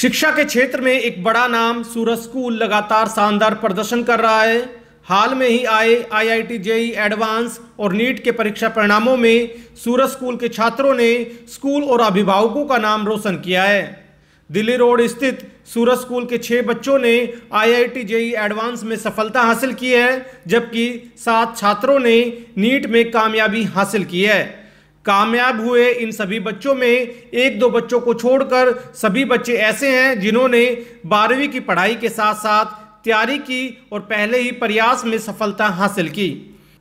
शिक्षा के क्षेत्र में एक बड़ा नाम सूरज स्कूल लगातार शानदार प्रदर्शन कर रहा है। हाल में ही आए आईआईटी जेईई एडवांस और नीट के परीक्षा परिणामों में सूरज स्कूल के छात्रों ने स्कूल और अभिभावकों का नाम रोशन किया है। दिल्ली रोड स्थित सूरज स्कूल के 6 बच्चों ने आईआईटी जेईई एडवांस में सफलता हासिल की है, जबकि 7 छात्रों ने नीट में कामयाबी हासिल की है। कामयाब हुए इन सभी बच्चों में 1-2 बच्चों को छोड़कर सभी बच्चे ऐसे हैं जिन्होंने 12वीं की पढ़ाई के साथ साथ तैयारी की और पहले ही प्रयास में सफलता हासिल की।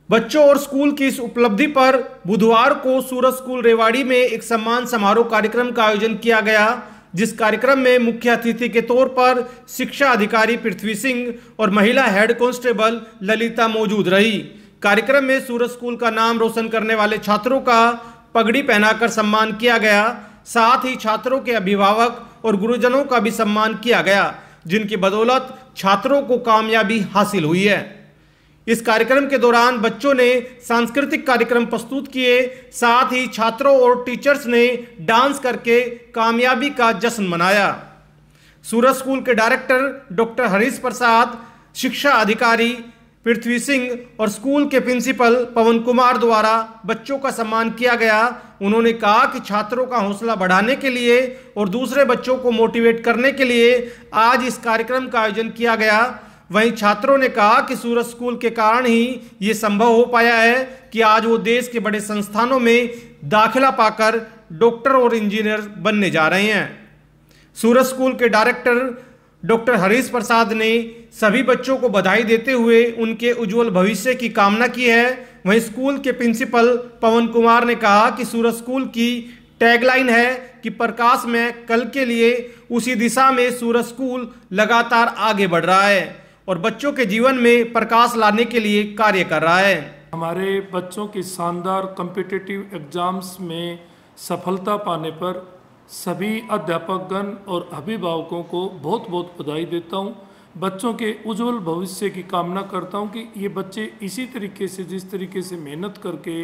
बच्चों और स्कूल की इस उपलब्धि पर बुधवार को सूरज स्कूल रेवाड़ी में एक सम्मान समारोह कार्यक्रम का आयोजन किया गया, जिस कार्यक्रम में मुख्य अतिथि के तौर पर शिक्षा अधिकारी पृथ्वी सिंह और महिला हेड कांस्टेबल ललिता मौजूद रही। कार्यक्रम में सूरज स्कूल का नाम रोशन करने वाले छात्रों का पगड़ी पहनाकर सम्मान किया गया। साथ ही छात्रों के अभिभावक और गुरुजनों का भी सम्मान किया गया, जिनकी बदौलत छात्रों को कामयाबी हासिल हुई है। इस कार्यक्रम के दौरान बच्चों ने सांस्कृतिक कार्यक्रम प्रस्तुत किए, साथ ही छात्रों और टीचर्स ने डांस करके कामयाबी का जश्न मनाया। सूरज स्कूल के डायरेक्टर डॉक्टर हरीश प्रसाद, शिक्षा अधिकारी पृथ्वी सिंह और स्कूल के प्रिंसिपल पवन कुमार द्वारा बच्चों का सम्मान किया गया। उन्होंने कहा कि छात्रों का हौसला बढ़ाने के लिए और दूसरे बच्चों को मोटिवेट करने के लिए आज इस कार्यक्रम का आयोजन किया गया। वहीं छात्रों ने कहा कि सूरज स्कूल के कारण ही ये संभव हो पाया है कि आज वो देश के बड़े संस्थानों में दाखिला पाकर डॉक्टर और इंजीनियर बनने जा रहे हैं। सूरज स्कूल के डायरेक्टर डॉक्टर हरीश प्रसाद ने सभी बच्चों को बधाई देते हुए उनके उज्जवल भविष्य की कामना की है। वहीं स्कूल के प्रिंसिपल पवन कुमार ने कहा कि सूरज स्कूल की टैगलाइन है कि प्रकाश में कल के लिए, उसी दिशा में सूरज स्कूल लगातार आगे बढ़ रहा है और बच्चों के जीवन में प्रकाश लाने के लिए कार्य कर रहा है। हमारे बच्चों की शानदार कॉम्पिटिटिव एग्जाम्स में सफलता पाने पर सभी अध्यापकगण और अभिभावकों को बहुत बहुत बधाई देता हूं। बच्चों के उज्जवल भविष्य की कामना करता हूं कि ये बच्चे इसी तरीके से, जिस तरीके से मेहनत करके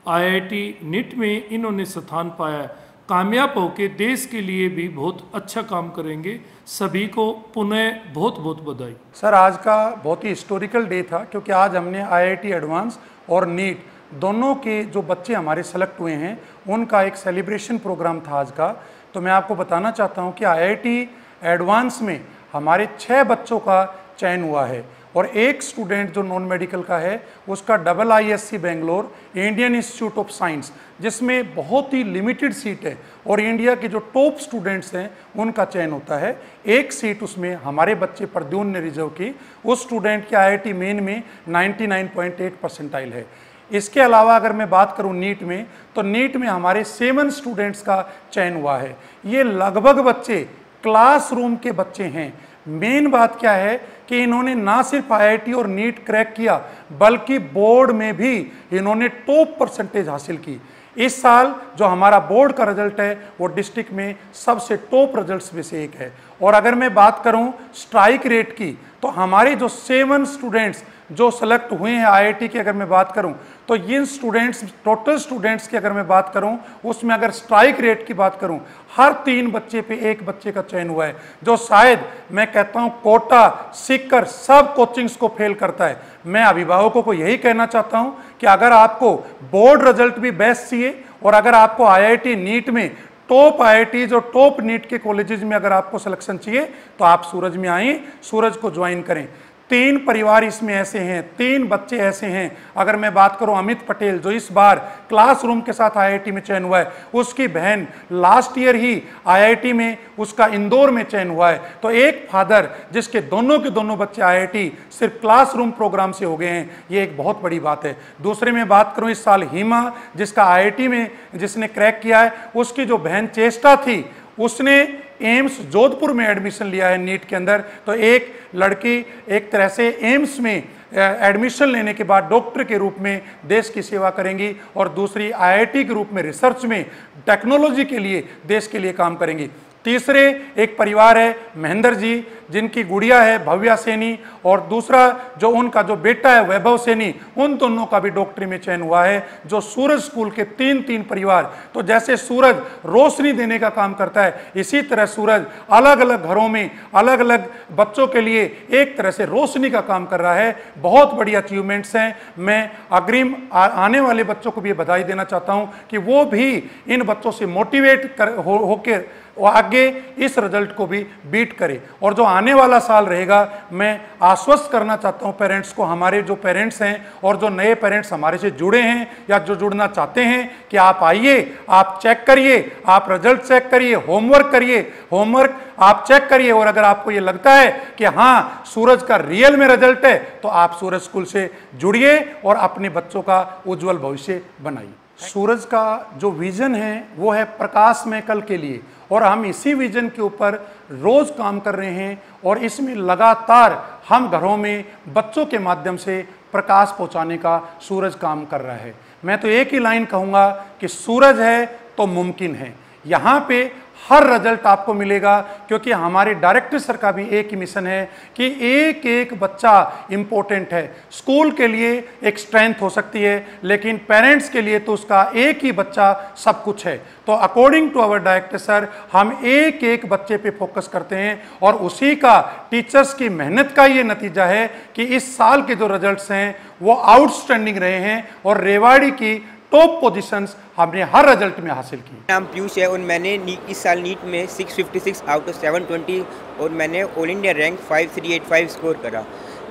आईआईटी नीट में इन्होंने स्थान पाया, कामयाब होकर देश के लिए भी बहुत अच्छा काम करेंगे। सभी को पुनः बहुत बहुत बधाई। सर, आज का बहुत ही हिस्टोरिकल डे था, क्योंकि आज हमने आईआईटी एडवांस और नीट दोनों के जो बच्चे हमारे सेलेक्ट हुए हैं उनका एक सेलिब्रेशन प्रोग्राम था आज का। तो मैं आपको बताना चाहता हूं कि आईआईटी एडवांस में हमारे 6 बच्चों का चयन हुआ है और एक स्टूडेंट जो नॉन मेडिकल का है उसका IISc Bangalore Indian institute of science, जिसमें बहुत ही लिमिटेड सीट है और इंडिया के जो टॉप स्टूडेंट्स हैं उनका चयन होता है। एक सीट उसमें हमारे बच्चे प्रद्युम्न ने रिजर्व की। उस स्टूडेंट के आईआईटी मेन में 99.8 परसेंटाइल है। इसके अलावा अगर मैं बात करूं नीट में, तो नीट में हमारे 7 स्टूडेंट्स का चयन हुआ है। ये लगभग बच्चे क्लासरूम के बच्चे हैं। मेन बात क्या है कि इन्होंने ना सिर्फ आईआईटी और नीट क्रैक किया, बल्कि बोर्ड में भी इन्होंने टॉप परसेंटेज हासिल की। इस साल जो हमारा बोर्ड का रिजल्ट है वो डिस्ट्रिक्ट में सबसे टॉप रिजल्ट्स में से एक है। और अगर मैं बात करूं स्ट्राइक रेट की, तो हमारे जो 7 स्टूडेंट्स जो सेलेक्ट हुए हैं आईआईटी की, अगर मैं बात करूं तो इन स्टूडेंट्स, टोटल स्टूडेंट्स की अगर मैं बात करूं, उसमें अगर स्ट्राइक रेट की बात करूं, हर 3 बच्चे पे एक बच्चे का चयन हुआ है, जो शायद मैं कहता हूं कोटा, सीकर सब कोचिंग्स को फेल करता है। मैं अभिभावकों को यही कहना चाहता हूं कि अगर आपको बोर्ड रिजल्ट भी बेस्ट चाहिए और अगर आपको आईआईटी नीट में टॉप आईआईटीज और टॉप नीट के कॉलेजेस में अगर आपको सिलेक्शन चाहिए, तो आप सूरज में आएं, सूरज को ज्वाइन करें। 3 परिवार इसमें ऐसे हैं, 3 बच्चे ऐसे हैं। अगर मैं बात करूं अमित पटेल, जो इस बार क्लासरूम के साथ आईआईटी में चयन हुआ है, उसकी बहन लास्ट ईयर ही आईआईटी में उसका इंदौर में चयन हुआ है। तो एक फादर जिसके दोनों के दोनों बच्चे आईआईटी सिर्फ क्लासरूम प्रोग्राम से हो गए हैं, ये एक बहुत बड़ी बात है। दूसरे में बात करूं इस साल हिमा, जिसका आईआईटी में जिसने क्रैक किया है, उसकी जो बहन चेष्टा थी उसने एम्स जोधपुर में एडमिशन लिया है नीट के अंदर। तो एक लड़की एक तरह से एम्स में एडमिशन लेने के बाद डॉक्टर के रूप में देश की सेवा करेंगी और दूसरी आईआईटी के रूप में रिसर्च में टेक्नोलॉजी के लिए देश के लिए काम करेंगी। तीसरे एक परिवार है महेंद्र जी, जिनकी गुड़िया है भव्या सैनी और दूसरा जो उनका जो बेटा है वैभव सैनी, उन दोनों का भी डॉक्टरी में चयन हुआ है, जो सूरज स्कूल के तीन परिवार। तो जैसे सूरज रोशनी देने का काम करता है, इसी तरह सूरज अलग अलग घरों में अलग अलग बच्चों के लिए एक तरह से रोशनी का काम कर रहा है। बहुत बड़ी अचीवमेंट्स हैं। मैं अग्रिम आने वाले बच्चों को भी बधाई देना चाहता हूं कि वो भी इन बच्चों से मोटिवेट होकर आगे इस रिजल्ट को भी बीट करे। और जो आने वाला साल रहेगा, मैं आश्वस्त करना चाहता हूं पेरेंट्स को, हमारे जो पेरेंट्स हैं और जो नए पेरेंट्स हमारे से जुड़े हैं या जो जुड़ना चाहते हैं, कि आप आइए, आप चेक करिए, आप रिजल्ट चेक करिए, होमवर्क करिए, होमवर्क आप चेक करिए। और अगर आपको ये लगता है कि हाँ सूरज का रियल में रिजल्ट है, तो आप सूरज स्कूल से जुड़िए और अपने बच्चों का उज्जवल भविष्य बनाइए। सूरज का जो विजन है वो है प्रकाश में कल के लिए, और हम इसी विजन के ऊपर रोज काम कर रहे हैं। और इसमें लगातार हम घरों में बच्चों के माध्यम से प्रकाश पहुंचाने का सूरज काम कर रहा है। मैं तो एक ही लाइन कहूंगा कि सूरज है तो मुमकिन है। यहाँ पे हर रिजल्ट आपको मिलेगा, क्योंकि हमारे डायरेक्टर सर का भी एक ही मिशन है कि एक एक बच्चा इंपॉर्टेंट है। स्कूल के लिए एक स्ट्रेंथ हो सकती है, लेकिन पेरेंट्स के लिए तो उसका एक ही बच्चा सब कुछ है। तो according to our director sir, हम एक एक बच्चे पे फोकस करते हैं, और उसी का टीचर्स की मेहनत का ये नतीजा है कि इस साल के जो रिजल्ट्स हैं वो आउटस्टैंडिंग रहे हैं, और रेवाड़ी की टॉप पोजीशंस हमने हर रिजल्ट में हासिल की। नाम पीयूष है और मैंने इस साल नीट में 656 आउट ऑफ 720 और मैंने ऑल इंडिया रैंक 5385 स्कोर करा।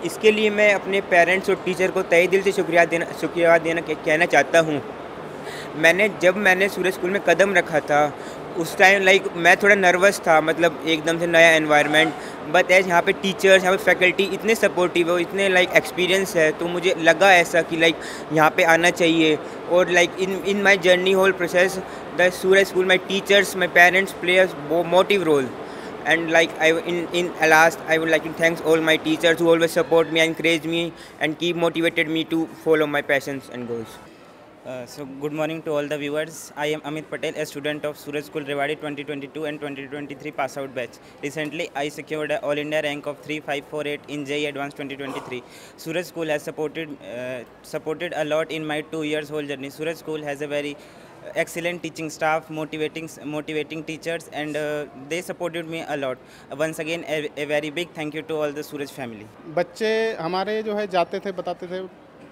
इसके लिए मैं अपने पेरेंट्स और टीचर को तहे दिल से शुक्रिया देना कहना चाहता हूँ। जब मैंने सूरज स्कूल में कदम रखा था, उस टाइम मैं थोड़ा नर्वस था, मतलब एकदम से नया एनवायरनमेंट, बट एज यहाँ पे टीचर्स, यहाँ पे फैकल्टी इतने सपोर्टिव है, इतने एक्सपीरियंस है, तो मुझे लगा ऐसा कि यहाँ पे आना चाहिए। और in my journey whole process the Suraj school, my teachers, my parents players motive role, and in last I would like to thank all my teachers who always support me, encourage me and keep motivated me to follow my passions and goals. So good morning to all the viewers. I am Amit Patel, a student of Suraj School Rewari 2022 and 2023 pass out batch. Recently I secured an all India rank of 3548 in JEE Advanced 2023. Suraj School has supported a lot in my 2 years whole journey. Suraj School has a very excellent teaching staff, motivating teachers, and they supported me a lot. Once again a very big thank you to all the Suraj family. बच्चे हमारे जो है जाते थे, बताते थे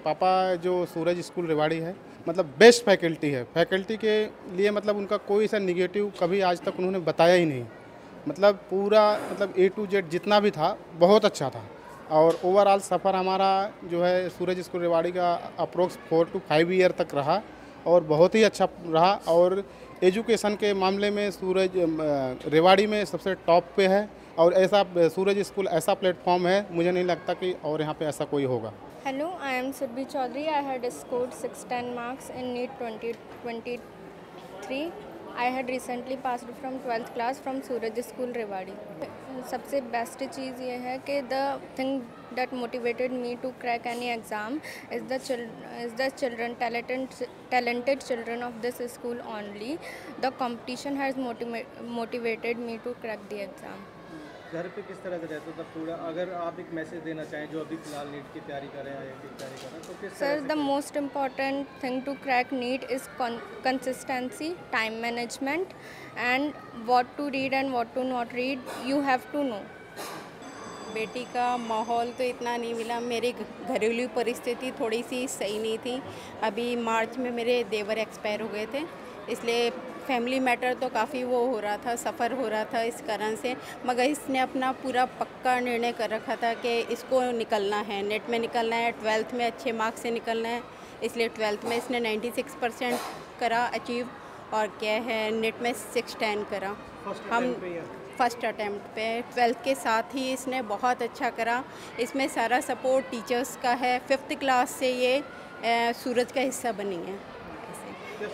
पापा जो सूरज स्कूल रेवाड़ी है मतलब बेस्ट फैकल्टी है। फैकल्टी के लिए मतलब उनका कोई सा निगेटिव कभी आज तक उन्होंने बताया ही नहीं। मतलब पूरा मतलब A to Z जितना भी था बहुत अच्छा था। और ओवरऑल सफ़र हमारा जो है सूरज स्कूल रेवाड़ी का अप्रोक्स 4 to 5 ईयर तक रहा और बहुत ही अच्छा रहा। और एजुकेशन के मामले में सूरज रेवाड़ी में सबसे टॉप पे है, और ऐसा सूरज स्कूल ऐसा प्लेटफॉर्म है, मुझे नहीं लगता कि और यहाँ पे ऐसा कोई होगा। Hello, I am Surbhi Chaudhary. I had scored 610 marks in NEET 2023. I had recently passed from 12th class from Suraj School Rewari. सबसे बेस्ट चीज़ ये है कि the thing that motivated me to crack any exam is the children, talented children of this school only. The competition has motivated me to crack the exam. घर पे किस तरह से रहते हो तब थोड़ा, अगर आप एक मैसेज देना चाहें जो अभी फिलहाल नीट की तैयारी कर रहे हैं, IIT की तैयारी कर रहे हैं, तो किस तरह से? Sir, the most important thing to crack NEET is consistency, time management and what to read and what to not read, you have to know. बेटी का माहौल तो इतना नहीं मिला, मेरी घरेलू परिस्थिति थोड़ी सी सही नहीं थी। अभी मार्च में मेरे देवर एक्सपायर हो गए थे, इसलिए फैमिली मैटर तो काफ़ी वो हो रहा था, सफ़र हो रहा था इस कारण से। मगर इसने अपना पूरा पक्का निर्णय कर रखा था कि इसको निकलना है, नेट में निकलना है, 12th में अच्छे मार्क्स से निकलना है। इसलिए 12th में इसने 96% करा अचीव, और क्या है नेट में 610 करा। हम फर्स्ट अटैम्प्ट पे 12th के साथ ही इसने बहुत अच्छा करा। इसमें सारा सपोर्ट टीचर्स का है। 5th क्लास से ये सूरज का हिस्सा बनी है।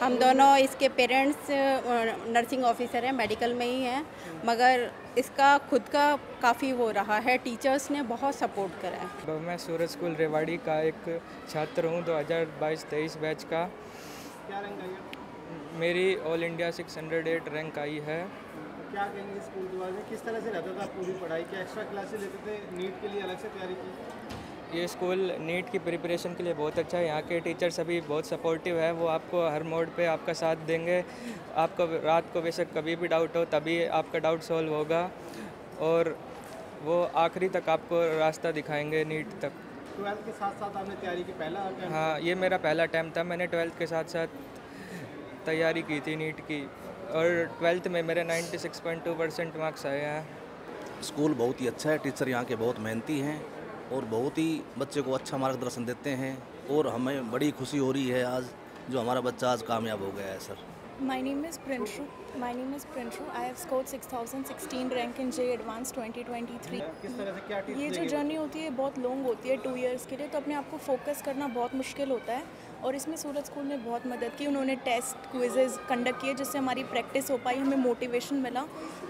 हम दोनों इसके पेरेंट्स नर्सिंग ऑफिसर हैं, मेडिकल में ही हैं, मगर इसका खुद का काफ़ी वो रहा है, टीचर्स ने बहुत सपोर्ट करा है। मैं सूरज स्कूल रेवाड़ी का एक छात्र हूँ 2022-23 बैच का। क्या रैंक आई है? मेरी ऑल इंडिया 608 रैंक आई है। क्या कहेंगे स्कूल के बारे में, किस तरह से रहता था पूरी पढ़ाई, क्या एक्स्ट्रा क्लासेस लेते थे, नीट के लिए अलग से तैयारी की? ये स्कूल नीट की प्रिपरेशन के लिए बहुत अच्छा है। यहाँ के टीचर सभी बहुत सपोर्टिव है, वो आपको हर मोड पे आपका साथ देंगे। आपको रात को बेशक कभी भी डाउट हो तभी आपका डाउट सॉल्व होगा, और वो आखिरी तक आपको रास्ता दिखाएंगे नीट तक। 12th के साथ साथ आपने तैयारी की, पहला attempt? हाँ, ये मेरा पहला अटैम्प्ट था। मैंने 12th के साथ साथ तैयारी की थी नीट की, और 12th में मेरे 96.2% मार्क्स आए हैं। स्कूल बहुत ही अच्छा है, टीचर यहाँ के बहुत मेहनती हैं और बहुत ही बच्चे को अच्छा मार्गदर्शन देते हैं, और हमें बड़ी खुशी हो रही है आज जो हमारा बच्चा आज कामयाब हो गया है sir. My name is Prinshu. I have scored 6016 rank in JEE Advanced 2023. किस तरह से क्या टिप्स ये जो देंगे? जर्नी होती है बहुत लॉन्ग होती है 2 इयर्स के लिए, तो अपने आप को फोकस करना बहुत मुश्किल होता है, और इसमें सूरज स्कूल ने बहुत मदद की। उन्होंने टेस्ट क्विजेज कंडक्ट किए जिससे हमारी प्रैक्टिस हो पाई, हमें मोटिवेशन मिला,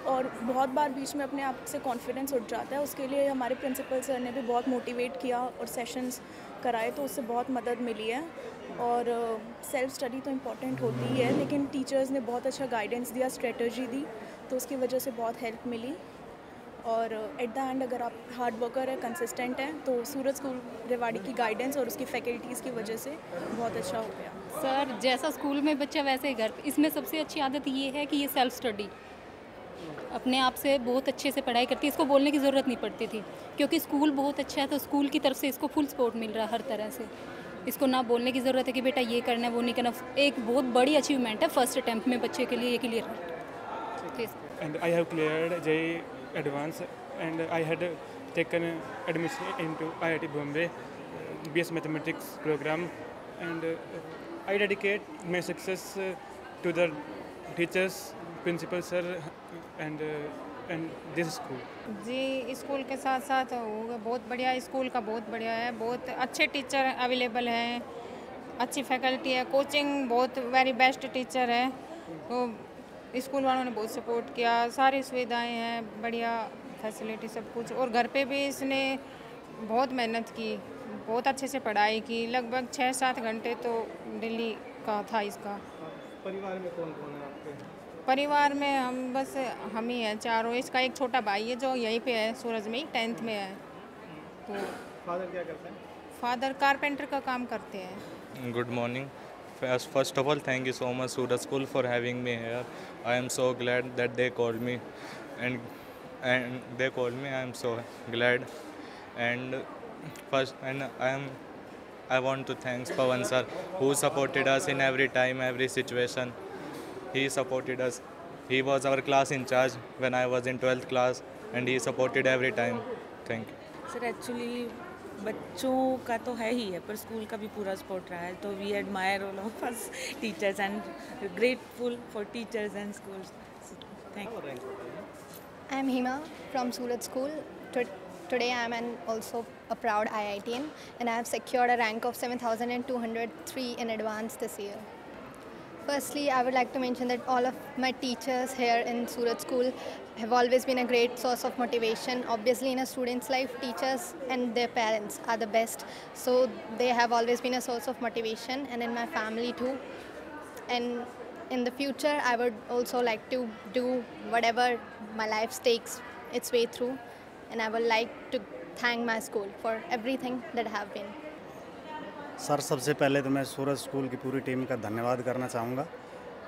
और बहुत बार बीच में अपने आप से कॉन्फिडेंस उठ जाता है। उसके लिए हमारे प्रिंसिपल सर ने भी बहुत मोटिवेट किया और सेशंस कराए, तो उससे बहुत मदद मिली है। और सेल्फ स्टडी तो इम्पॉर्टेंट होती ही है, लेकिन टीचर्स ने बहुत अच्छा गाइडेंस दिया, स्ट्रेटजी दी, तो उसकी वजह से बहुत हेल्प मिली। और एट द एंड अगर आप हार्ड वर्कर है, कंसिस्टेंट हैं, तो सूरज स्कूल रेवाड़ी की गाइडेंस और उसकी फैकल्टीज़ की वजह से बहुत अच्छा हो गया। सर, जैसा स्कूल में बच्चा वैसे ही घर पे। इसमें सबसे अच्छी आदत ये है कि ये सेल्फ स्टडी अपने आप से बहुत अच्छे से पढ़ाई करती है। इसको बोलने की ज़रूरत नहीं पड़ती थी, क्योंकि स्कूल बहुत अच्छा है, तो स्कूल की तरफ से इसको फुल सपोर्ट मिल रहा है हर तरह से। इसको ना बोलने की ज़रूरत है कि बेटा ये करना है वो नहीं करना। एक बहुत बड़ी अचीवमेंट है फर्स्ट अटैम्प्ट में बच्चे के लिए ये क्लियर है। And I have cleared JEE Advanced, and I had taken admission into IIT Bombay BS Mathematics program, and I dedicate my success to the teachers, principal sir, and this school. जी, school के साथ साथ बहुत बढ़िया, school का बहुत बढ़िया है, बहुत अच्छे टीचर अवेलेबल हैं, अच्छी फैकल्टी है, कोचिंग बहुत वेरी बेस्ट टीचर है, तो स्कूल वालों ने बहुत सपोर्ट किया, सारी सुविधाएं हैं, बढ़िया फैसिलिटी सब कुछ। और घर पे भी इसने बहुत मेहनत की, बहुत अच्छे से पढ़ाई की, लगभग 6-7 घंटे तो डेली का था इसका। परिवार में कौन कौन है आपके? परिवार में हम ही हैं चारों। इसका एक छोटा भाई है जो यहीं पे है, सूरज में ही 10th में है। तो फादर क्या करते हैं? फादर कारपेंटर का काम करते हैं। Good morning. First of all, thank you so much Suraj School for having me here. I am so glad that they called me, and they called me. I am so glad, and I want to thank Pawan sir who supported us in every time, every situation. He supported us. He was our class in charge when I was in 12th class, and he supported every time. Thank you. Sir, actually बच्चों का तो है ही है, पर school का भी पूरा support रहा है, तो we admire all of us teachers and grateful for teachers and schools. Thank you. I am Hima from Suraj School. Today I am also a proud IITian, and I have secured a rank of 7,203 in advance this year. Firstly, I would like to mention that all of my teachers here in Suraj School have always been a great source of motivation. Obviously, in a student's life, teachers and their parents are the best. So they have always been a source of motivation, and in my family too. And in the future, I would also like to do whatever my life takes its way through. And I would like to thank my school for everything that I have been. Sir, सबसे पहले तो मैं सूरज school की पूरी team का धन्यवाद करना चाहूँगा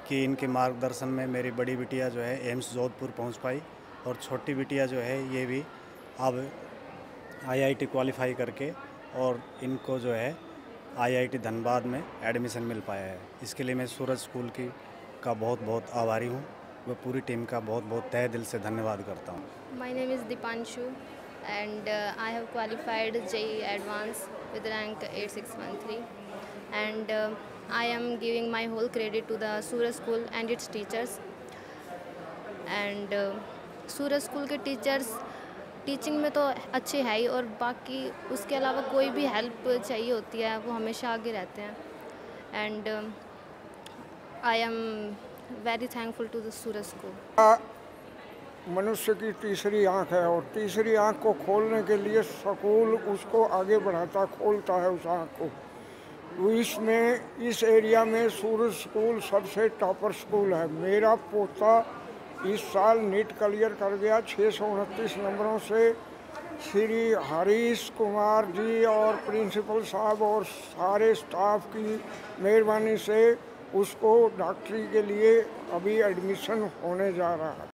कि इनके मार्गदर्शन में मेरी बड़ी बिटिया जो है एम्स जोधपुर पहुँच पाई, और छोटी बिटिया जो है ये भी अब आईआईटी क्वालिफाई करके, और इनको जो है आईआईटी धनबाद में एडमिशन मिल पाया है। इसके लिए मैं सूरज स्कूल का बहुत बहुत आभारी हूँ, वह पूरी टीम का बहुत बहुत तहे दिल से धन्यवाद करता हूँ। My name is Dipanshu, and I have qualified JEE Advanced with rank 8613, and I am giving my whole credit to the Suraj School and its teachers. And Suraj school के टीचर्स टीचिंग में तो अच्छे है ही, और बाकी उसके अलावा कोई भी हेल्प चाहिए होती है वो हमेशा आगे रहते हैं। And I am very thankful to the Suraj school. मनुष्य की तीसरी आँख है, और तीसरी आँख को खोलने के लिए स्कूल उसको आगे बढ़ाता, खोलता है उस आँख को। तो इसमें इस एरिया में सूरज स्कूल सबसे टॉपर स्कूल है। मेरा पोता इस साल नीट क्लियर कर गया 629 नंबरों से। श्री हरीश कुमार जी और प्रिंसिपल साहब और सारे स्टाफ की मेहरबानी से उसको डॉक्टरी के लिए अभी एडमिशन होने जा रहा है।